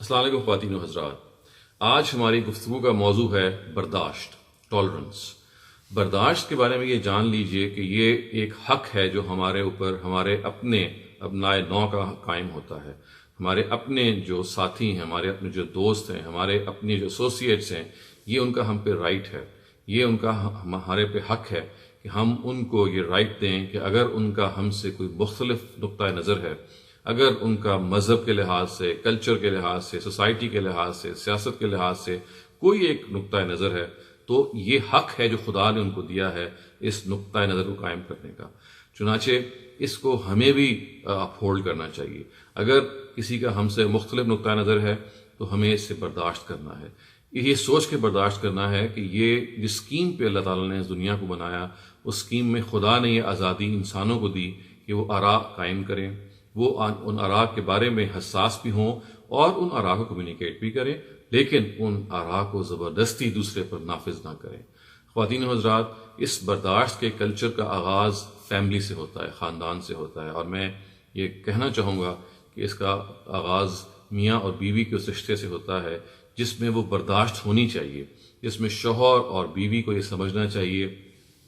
السلام علیکم خواتین و حضرات. آج ہماری گفتگو کا موضوع ہے برداشت، ٹالرنس. برداشت کے بارے میں یہ جان لیجئے کہ یہ ایک حق ہے جو ہمارے اوپر ہمارے اپنے ابنائے نو کا قائم ہوتا ہے. ہمارے اپنے جو ساتھی ہیں، ہمارے اپنے جو دوست ہیں، ہمارے اپنے جو ایسوسیٹس ہیں، یہ ان کا ہم پہ رائٹ ہے، یہ ان کا ہمارے پہ حق ہے کہ ہم ان کو یہ رائٹ دیں کہ اگر ان کا ہم سے کوئی مختلف نقطۂ نظر ہے، اگر ان کا مذہب کے لحاظ سے، کلچر کے لحاظ سے، سوسائٹی کے لحاظ سے، سیاست کے لحاظ سے کوئی ایک نقطۂ نظر ہے، تو یہ حق ہے جو خدا نے ان کو دیا ہے اس نقطۂ نظر کو قائم کرنے کا. چنانچہ اس کو ہمیں بھی اپہولڈ کرنا چاہیے. اگر کسی کا ہم سے مختلف نقطۂ نظر ہے تو ہمیں اس سے برداشت کرنا ہے، یہ سوچ کے برداشت کرنا ہے کہ یہ جس اسکیم پہ اللہ تعالیٰ نے اس دنیا کو بنایا، اس اسکیم میں خدا نے یہ آزادی انسانوں کو دی کہ وہ آراء قائم کریں، وہ ان آراء کے بارے میں حساس بھی ہوں اور ان آراء کو کمیونیکیٹ بھی کریں، لیکن ان آراء کو زبردستی دوسرے پر نافذ نہ کریں. خواتین و حضرات، اس برداشت کے کلچر کا آغاز فیملی سے ہوتا ہے، خاندان سے ہوتا ہے، اور میں یہ کہنا چاہوں گا کہ اس کا آغاز میاں اور بیوی کے اس رشتے سے ہوتا ہے جس میں وہ برداشت ہونی چاہیے، جس میں شوہر اور بیوی کو یہ سمجھنا چاہیے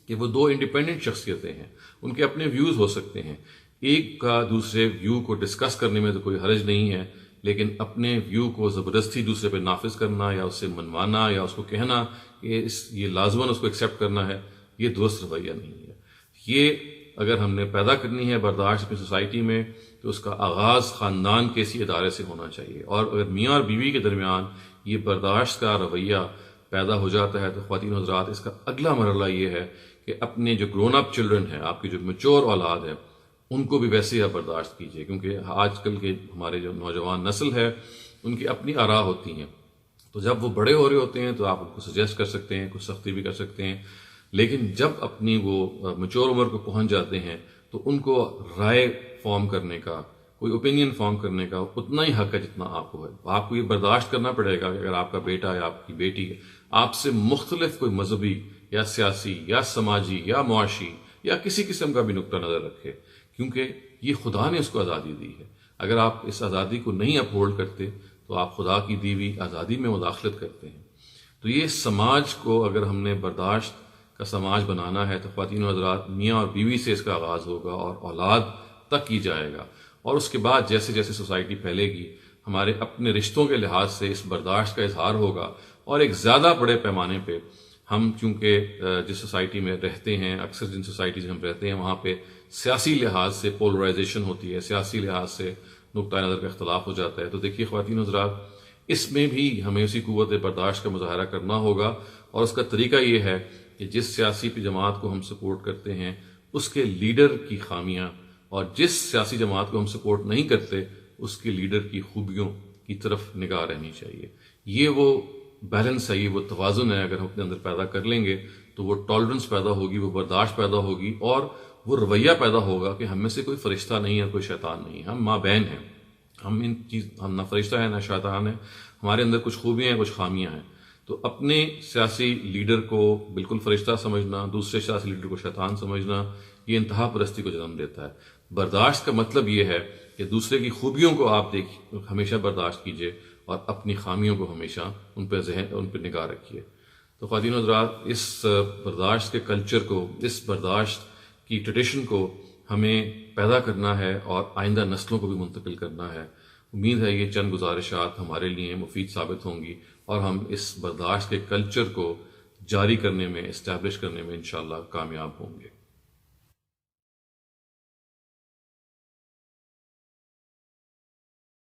کہ وہ دو انڈیپینڈنٹ شخصیتیں ہیں، ان کے اپنے ویوز ہو سکتے ہیں، ایک کا دوسرے ویو کو ڈسکس کرنے میں تو کوئی حرج نہیں ہے، لیکن اپنے ویو کو زبردستی دوسرے پہ نافذ کرنا یا اس سے منوانا یا اس کو کہنا کہ یہ لازماً اس کو ایکسیپٹ کرنا ہے، یہ درست رویہ نہیں ہے. یہ اگر ہم نے پیدا کرنی ہے برداشت اپنی سوسائٹی میں تو اس کا آغاز خاندان کے اسی ادارے سے ہونا چاہیے. اور اگر میاں اور بیوی کے درمیان یہ برداشت کا رویہ پیدا ہو جاتا ہے تو خواتین و حضرات، اس کا اگلا مرحلہ یہ ہے کہ اپنے جو گرون اپ چلڈرن ہیں، آپ کی جو میچور اولاد ہے، ان کو بھی ویسے ہی آپ برداشت کیجیے، کیونکہ آج کل کے ہمارے جو نوجوان نسل ہے ان کی اپنی آراء ہوتی ہیں. تو جب وہ بڑے ہو رہے ہوتے ہیں تو آپ ان کو سجیسٹ کر سکتے ہیں، کچھ سختی بھی کر سکتے ہیں، لیکن جب اپنی وہ میچور عمر کو پہنچ جاتے ہیں تو ان کو رائے فارم کرنے کا، کوئی اوپینین فارم کرنے کا اتنا ہی حق ہے جتنا آپ کو ہے. آپ کو یہ برداشت کرنا پڑے گا کہ اگر آپ کا بیٹا یا آپ کی بیٹی آپ سے مختلف کوئی مذہبی یا سیاسی یا سماجی یا معاشی یا کسی قسم کا بھی نقطہ نظر رکھے، کیونکہ یہ خدا نے اس کو آزادی دی ہے. اگر آپ اس آزادی کو نہیں اپہولڈ کرتے تو آپ خدا کی دی ہوئی آزادی میں مداخلت کرتے ہیں. تو یہ سماج کو اگر ہم نے برداشت کا سماج بنانا ہے تو خواتین و حضرات، میاں اور بیوی سے اس کا آغاز ہوگا اور اولاد تک کی جائے گا، اور اس کے بعد جیسے جیسے سوسائٹی پھیلے گی ہمارے اپنے رشتوں کے لحاظ سے اس برداشت کا اظہار ہوگا. اور ایک زیادہ بڑے پیمانے پہ ہم چونکہ جس سوسائٹی میں رہتے ہیں، اکثر جن سوسائٹیز میں ہم رہتے ہیں وہاں پہ سیاسی لحاظ سے پولرائزیشن ہوتی ہے، سیاسی لحاظ سے نقطۂ نظر کا اختلاف ہو جاتا ہے. تو دیکھیے خواتین حضرات، اس میں بھی ہمیں اسی قوت برداشت کا مظاہرہ کرنا ہوگا، اور اس کا طریقہ یہ ہے کہ جس سیاسی جماعت کو ہم سپورٹ کرتے ہیں اس کے لیڈر کی خامیاں، اور جس سیاسی جماعت کو ہم سپورٹ نہیں کرتے اس کے لیڈر کی خوبیوں کی طرف نگاہ رہنی چاہیے. یہ وہ بیلنس ہے، یہ وہ توازن ہے. اگر ہم اپنے اندر پیدا کر لیں گے تو وہ ٹالرنس پیدا ہوگی، وہ برداشت پیدا ہوگی، اور وہ رویہ پیدا ہوگا کہ ہم میں سے کوئی فرشتہ نہیں ہے، کوئی شیطان نہیں ہے، ہم ماں بہن ہیں. ہم نہ فرشتہ ہیں نہ شیطان ہیں، ہمارے اندر کچھ خوبیاں ہیں، کچھ خامیاں ہیں. تو اپنے سیاسی لیڈر کو بالکل فرشتہ سمجھنا، دوسرے سیاسی لیڈر کو شیطان سمجھنا، یہ انتہا پرستی کو جنم دیتا ہے. برداشت کا مطلب یہ ہے کہ دوسرے کی خوبیوں کو آپ ہمیشہ برداشت کیجئے اور اپنی خامیوں کو ہمیشہ ان پہ نگاہ رکھیے. تو خواتین و حضرات، اس برداشت کے کلچر کو، اس برداشت کی ٹریڈیشن کو ہمیں پیدا کرنا ہے اور آئندہ نسلوں کو بھی منتقل کرنا ہے. امید ہے یہ چند گزارشات ہمارے لیے مفید ثابت ہوں گی اور ہم اس برداشت کے کلچر کو جاری کرنے میں، اسٹیبلش کرنے میں انشاءاللہ کامیاب ہوں گے.